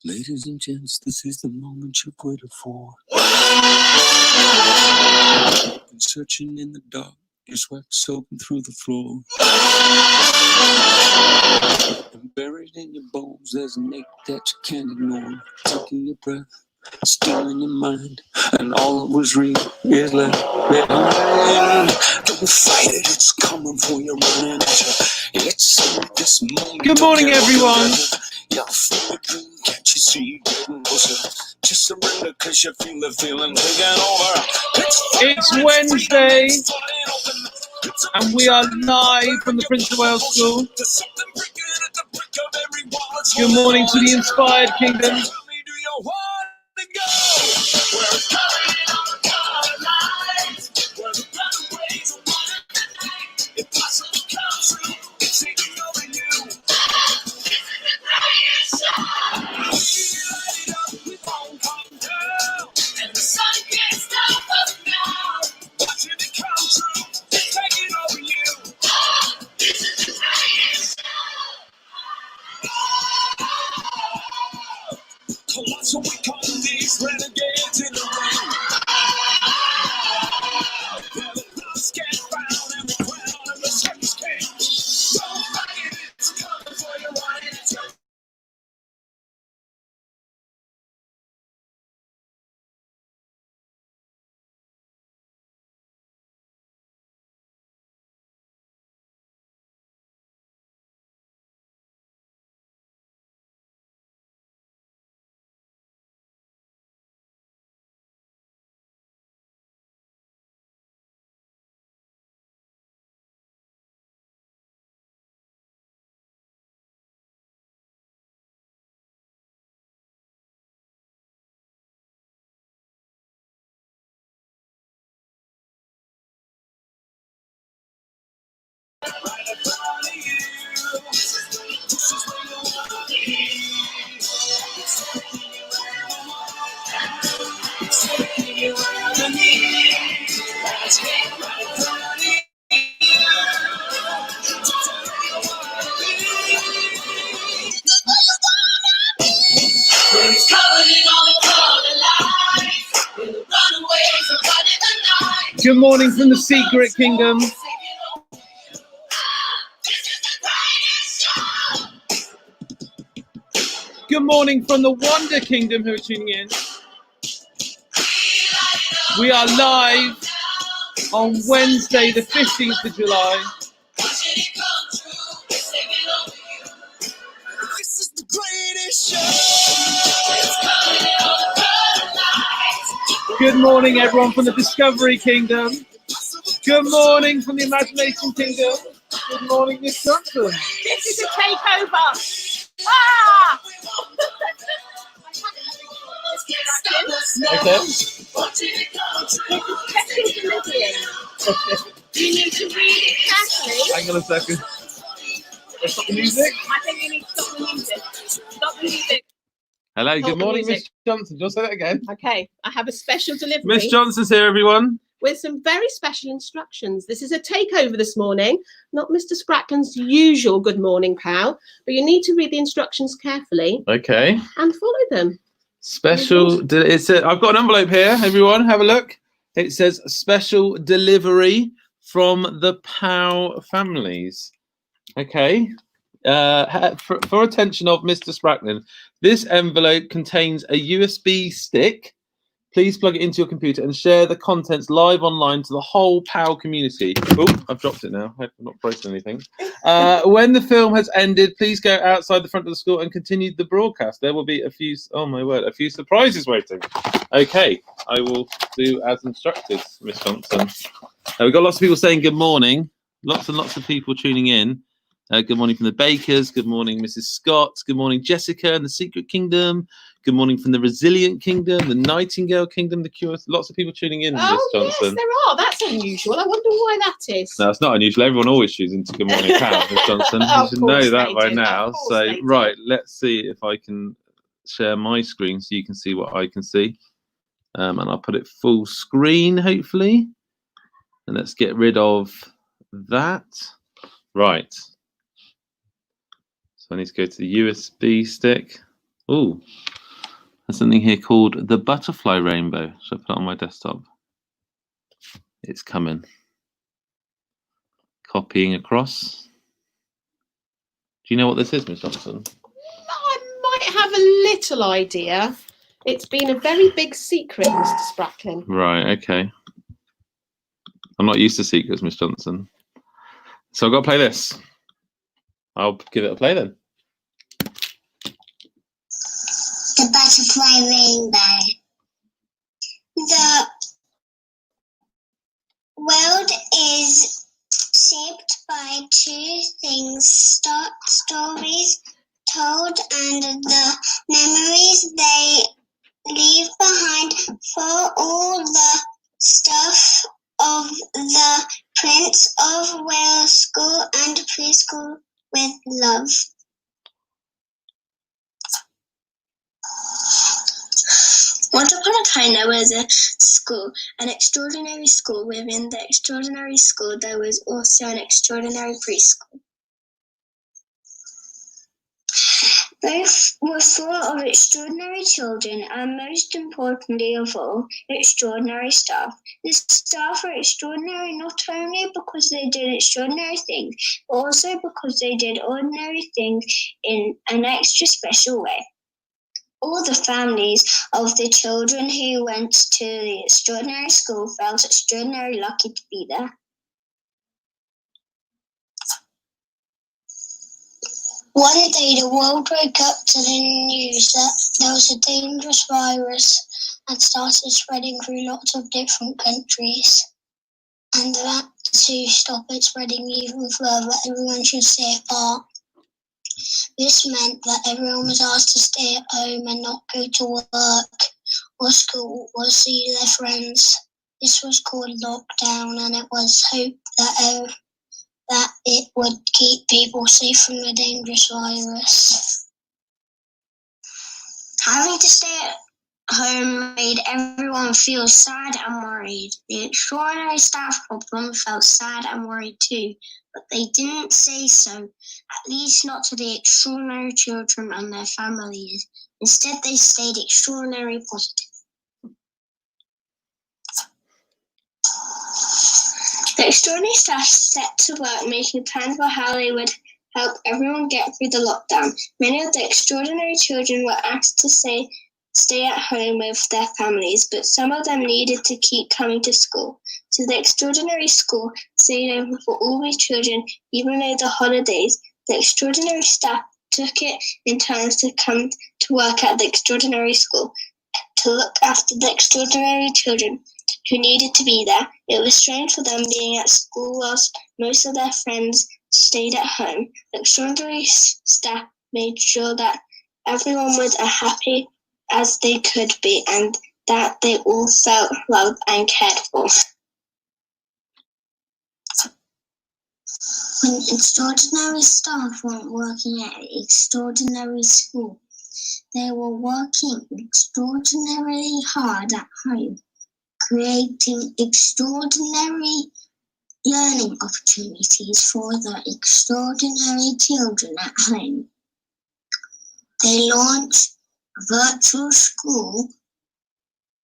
Ladies and gents, this is the moment you've waited for. Been searching in the dark, your sweat soaking through the floor. And buried in your bones, there's an ache that you can't ignore. Taking your breath, still in your mind, and all that was real is left behind. Don't fight it, it's coming for you, running at you. It's this moment. Good morning, everyone. You're feeling the dream, can't you see getting closer? Just surrender, cause you feel the feeling taking over. It's Wednesday, and we are live from the Prince of Wales School. Good morning to the Inspired Kingdom. So we call these renegades in the rain. The lost get found and the crown and the circus came. Don't fight it, it's coming for you, running it's your Good morning from the Secret Kingdom. Good morning from the Wonder Kingdom who are tuning in. We are live on Wednesday, the 15th of July. This is the greatest show. Good morning, everyone from the Discovery Kingdom. Good morning from the Imagination Kingdom. Good morning, Miss Johnson. This is a takeover. Ah! Okay. You need to read it carefully. Hang on a second. Let's stop the music. I think you need to stop the music. Stop the music. Hello, Hold good the morning, music. Miss Johnson. Do you want to say that again? Okay, I have a special delivery Miss Johnson's here, everyone. with some very special instructions. This is a takeover this morning, not Mr. Spracklen's usual Good Morning POW, but you need to read the instructions carefully Okay. and follow them. Special. I've got an envelope here, everyone. Have a look. It says special delivery from the POW families. Okay. For attention of Mr. Spracklen, this envelope contains a USB stick. Please plug it into your computer and share the contents live online to the whole POW community. Oh, I've dropped it now. I've not broken anything. When the film has ended, please go outside the front of the school and continue the broadcast. There will be a few surprises waiting. Okay, I will do as instructed, Miss Johnson. We've got lots of people saying good morning. Lots and lots of people tuning in. Good morning from the Bakers. Good morning, Mrs. Scott. Good morning, Jessica in the Secret Kingdom. Good morning from the Resilient Kingdom, the Nightingale Kingdom, the Curious. Lots of people tuning in, Miss Johnson. Yes, there are. That's unusual. I wonder why that is. No, it's not unusual. Everyone always tunes into Good Morning POW, Miss Johnson. You should know that by now. So, right, let's see if I can share my screen so you can see what I can see. And I'll put it full screen, hopefully. And let's get rid of that. Right. So I need to go to the USB stick. Oh, there's something here called the butterfly rainbow. Should I put it on my desktop? It's coming. Copying across. Do you know what this is, Miss Johnson? I might have a little idea. It's been a very big secret, Mr. Spracklen. Right, okay. I'm not used to secrets, Miss Johnson. So I've got to play this. I'll give it a play then. The butterfly rainbow. The world is shaped by two things: stories told and the memories they leave behind. For all the stuff of the Prince of Wales School and Preschool with love. Once upon a time there was a school, an extraordinary school. Within the extraordinary school there was also an extraordinary preschool. Both were full of extraordinary children and, most importantly of all, extraordinary staff. The staff were extraordinary not only because they did extraordinary things, but also because they did ordinary things in an extra special way. All the families of the children who went to the extraordinary school felt extraordinarily lucky to be there. One day the world woke up to the news that there was a dangerous virus and started spreading through lots of different countries. And that to stop it spreading even further, everyone should stay apart. This meant that everyone was asked to stay at home and not go to work or school or see their friends. This was called lockdown, and it was hoped that it would keep people safe from the dangerous virus. Having to stay at home made everyone feel sad and worried. The extraordinary staff problem felt sad and worried too, but they didn't say so, at least not to the extraordinary children and their families. Instead, they stayed extraordinarily positive. The extraordinary staff set to work making plans for how they would help everyone get through the lockdown. Many of the extraordinary children were asked to stay at home with their families, but some of them needed to keep coming to school. So the extraordinary school stayed open for all the children, even though the holidays. The extraordinary staff took it in turns to come to work at the extraordinary school to look after the extraordinary children who needed to be there. It was strange for them being at school whilst most of their friends stayed at home. The extraordinary staff made sure that everyone was as happy as they could be and that they all felt loved and cared for. When extraordinary staff weren't working at an extraordinary school, they were working extraordinarily hard at home, creating extraordinary learning opportunities for the extraordinary children at home. They launched a virtual school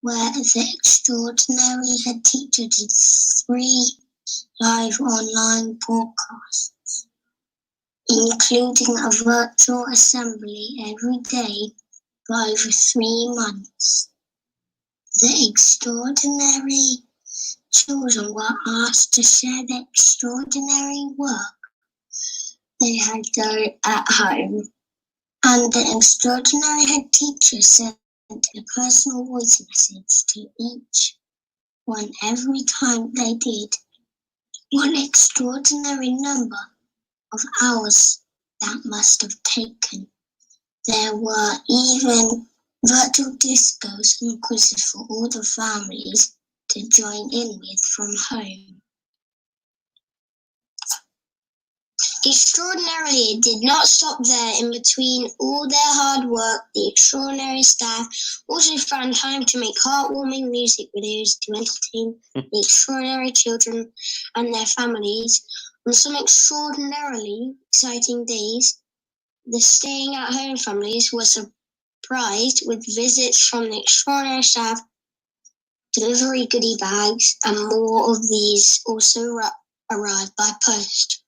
where the extraordinary Headteacher did 3 live online broadcasts, including a virtual assembly every day for over 3 months. The extraordinary children were asked to share their extraordinary work they had done at home, and the extraordinary Headteacher sent a personal voice message to each one every time they did. One extraordinary number of hours that must have taken. There were even virtual discos and quizzes for all the families to join in with from home. Extraordinarily, it did not stop there. In between all their hard work, the extraordinary staff also found time to make heartwarming music videos to entertain the extraordinary children and their families. On some extraordinarily exciting days, the staying-at-home families were surprised with visits from the extraordinary staff, delivery goodie bags, and more of these also arrived by post.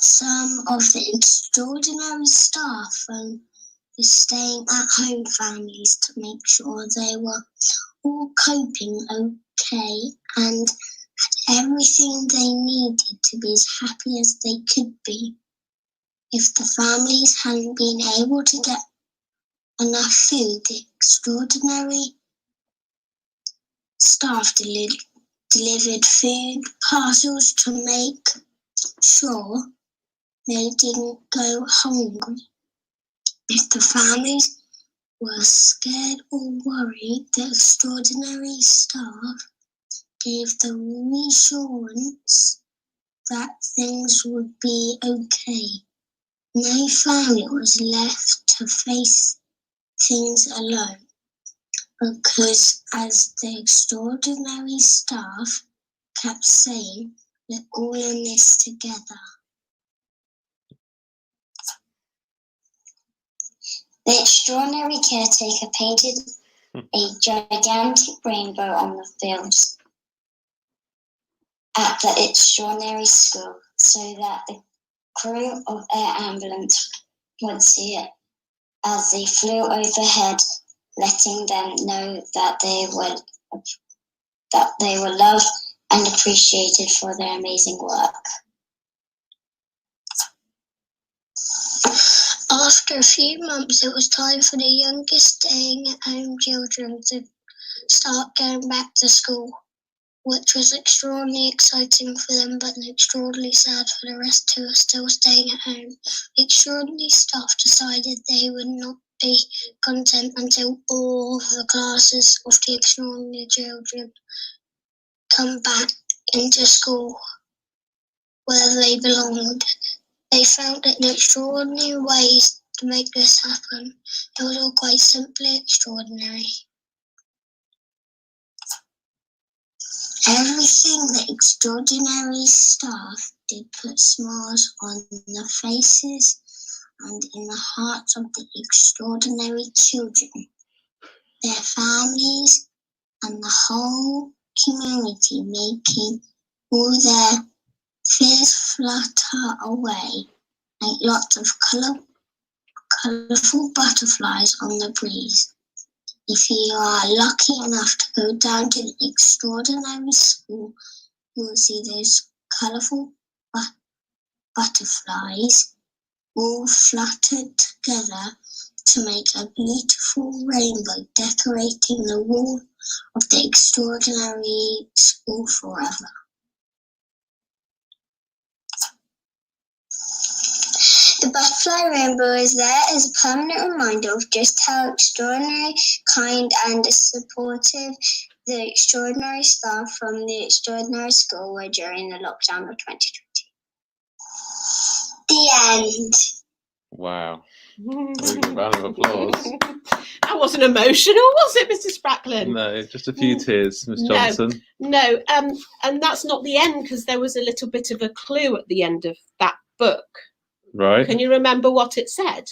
Some of the extraordinary staff phoned the staying-at-home families to make sure they were all coping okay and had everything they needed to be as happy as they could be. If the families hadn't been able to get enough food, the extraordinary staff delivered food parcels to make sure they didn't go hungry. If the families were scared or worried, the extraordinary staff gave the reassurance that things would be okay. No family was left to face things alone, because as the extraordinary staff kept saying, we're all in this together. The extraordinary caretaker painted a gigantic rainbow on the fields at the extraordinary school so that the crew of air ambulance would see it as they flew overhead, letting them know that they were loved and appreciated for their amazing work. After a few months, it was time for the youngest staying-at-home children to start going back to school, which was extraordinarily exciting for them, but extraordinarily sad for the rest who were still staying at home. The extraordinary staff decided they would not be content until all the classes of the extraordinary children come back into school where they belonged. They found it in extraordinary ways to make this happen. It was all quite simply extraordinary. Everything the extraordinary staff did put smiles on the faces and in the hearts of the extraordinary children, their families, and the whole community, making all their fears flutter away like lots of colourful butterflies on the breeze. If you are lucky enough to go down to the extraordinary school, you will see those colourful butterflies all fluttered together to make a beautiful rainbow decorating the wall of the extraordinary school forever. The butterfly rainbow is there as a permanent reminder of just how extraordinary, kind and supportive the extraordinary staff from the extraordinary school were during the lockdown of 2020. The end. Wow. A round of applause. That wasn't emotional, was it, Mr. Spracklen? No, just a few tears, Miss Johnson. No, and that's not the end, because there was a little bit of a clue at the end of that book. Right. Can you remember what it said?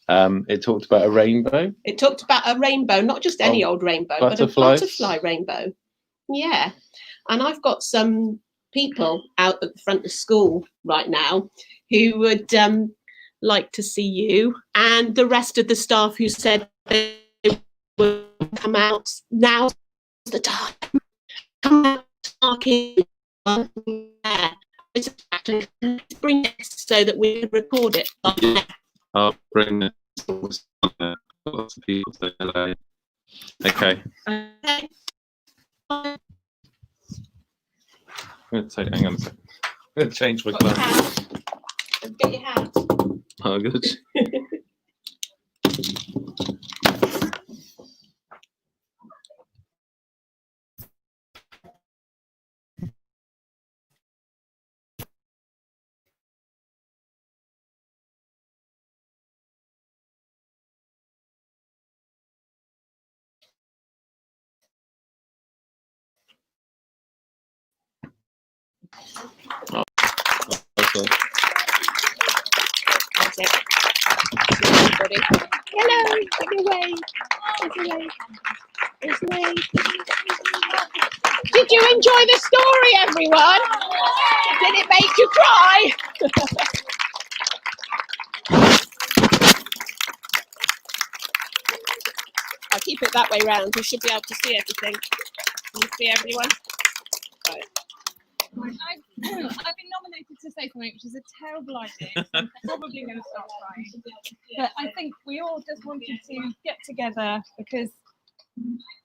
It talked about a rainbow. It talked about a rainbow, not just any old rainbow, but a butterfly rainbow. Yeah. And I've got some people out at the front of school right now who would like to see you, and the rest of the staff who said they would come out. Now's the time. Come out, marking. Bring it so that we can record it. Yeah, I'll bring it. Lots of people say hello. Okay. Okay. I'm going to take, hang on a second. I'm going to change my clothes. Get your hat. Oh, good. Oh, okay. That's it. Everybody. Hello. Take it away. Take it away. Take it away. Did you enjoy the story, everyone? Did it make you cry? I'll keep it that way round. We should be able to see everything. Can you see everyone? Right. I've been nominated to say something, which is a terrible idea. So I'm probably going to start crying. But I think we all just wanted to get together because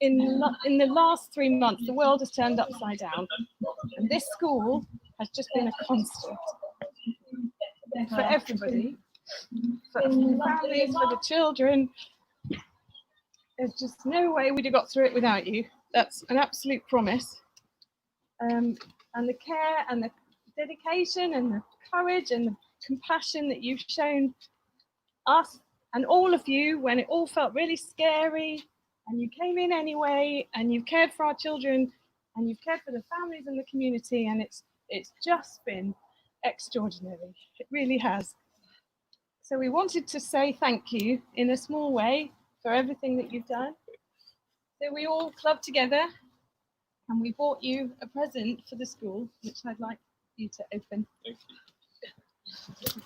in the last 3 months, the world has turned upside down. And this school has just been a constant for everybody, for the families, for the children. There's just no way we'd have got through it without you. That's an absolute promise. And the care and the dedication and the courage and the compassion that you've shown us and all of you when it all felt really scary, and you came in anyway, and you've cared for our children, and you've cared for the families and the community, and it's just been extraordinary. It really has. So we wanted to say thank you in a small way for everything that you've done. So we all clubbed together and we bought you a present for the school, which I'd like you to open. Thank you.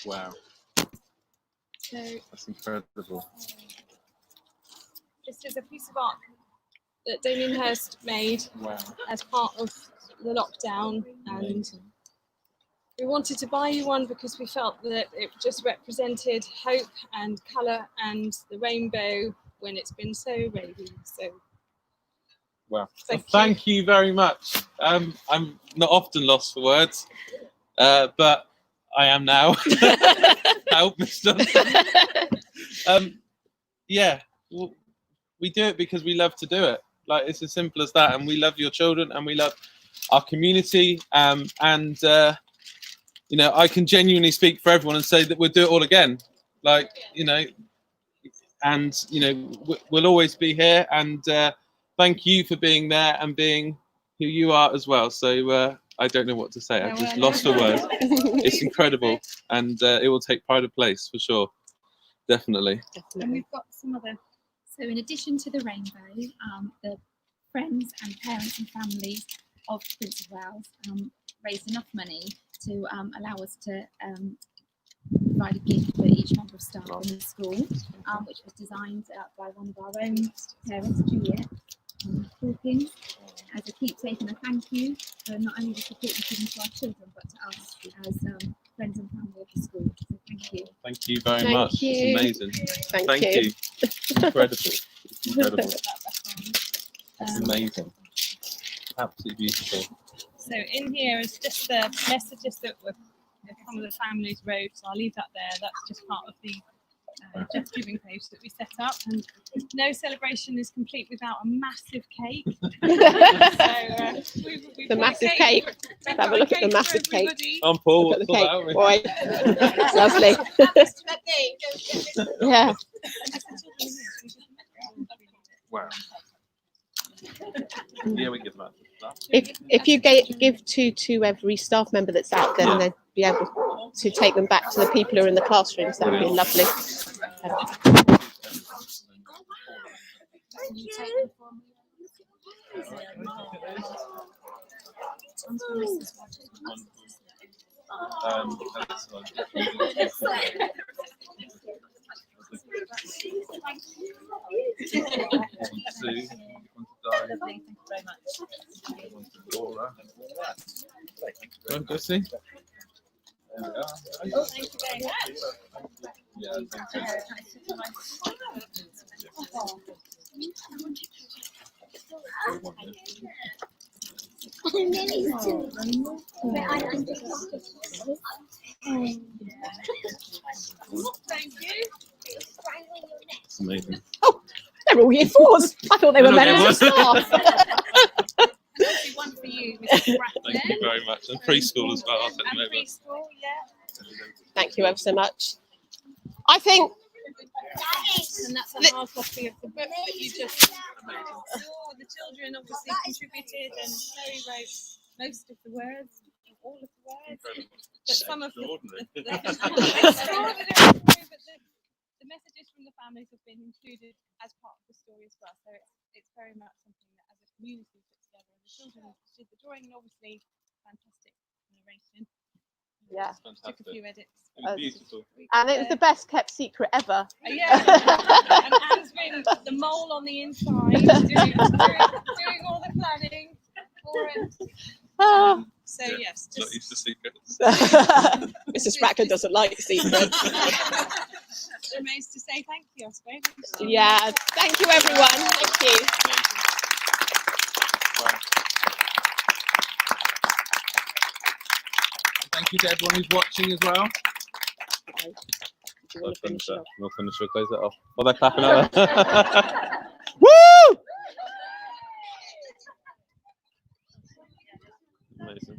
Wow. So That's incredible. this is a piece of art that Damien Hirst made Wow. as part of the lockdown, and we wanted to buy you one because we felt that it just represented hope and colour and the rainbow when it's been so rainy. So Wow. Thank You very much. I'm not often lost for words, but I am now. Help, Mr. Yeah, we do it because we love to do it. Like, it's as simple as that. And we love your children and we love our community. You know, I can genuinely speak for everyone and say that we'll do it all again. Like, you know, and, you know, we'll always be here. And thank you for being there and being who you are as well. So I don't know what to say. I've just lost for words. It's incredible. And it will take pride of place for sure. Definitely. and we've got some other. So in addition to the rainbow, the friends and parents and families of Prince of Wales raised enough money to allow us to provide a gift for each member of staff in the school, which was designed by one of our own parents, Juliet Hawkins, as a keepsake and a thank you for not only the support you've given to our children, but to us as friends and family of the school. So thank you. Thank you very Thank much. you. It's amazing. Thank you. Incredible. It's incredible. It's amazing. Absolutely beautiful. So in here is just the messages that some of the families wrote. So I'll leave that there. That's just part of the Just Giving page that we set up. And no celebration is complete without a massive cake. So we've The got a massive cake. We've Have got a look at the for massive cake. everybody. Paul, Look at the what's cake. all that? Boy. Lovely. Yeah. Wow. Yeah, we give that. If you give two to every staff member that's out, then they'd be able to take them back to the people who are in the classrooms. That would be lovely. Lovely, thank you very much. Go see. Oh, thank you very much. Yeah, Thank you. it's amazing. Oh, they're all year fours. I thought they were members of staff. Obviously one for Spracklen. Thank you very much. And preschool as well. I'll send them And over. preschool, yeah. Thank you ever so much. I think And that's a hard copy of the book that you just saw. The children obviously contributed, and Chloe wrote most of the words, all of the words. But some of the extraordinary, but the messages from the families have been included as part of the story as well. So it's very much something that as a community put together. And the children did the drawing, and obviously fantastic narration. yeah, Took a few edits. It was beautiful. and it was the best kept secret ever. Yeah, and Anne's been the mole on the inside, doing all the planning for it. So yes, Not just used to secrets. Mr. Spracklen doesn't like secrets. remains to say thank you, I suppose. Yeah, thank you everyone. Thank you. Wow. Thank you to everyone who's watching as well. Do you want to finish it off? We'll finish. We'll close it off. Well, they're clapping at Woo! Amazing.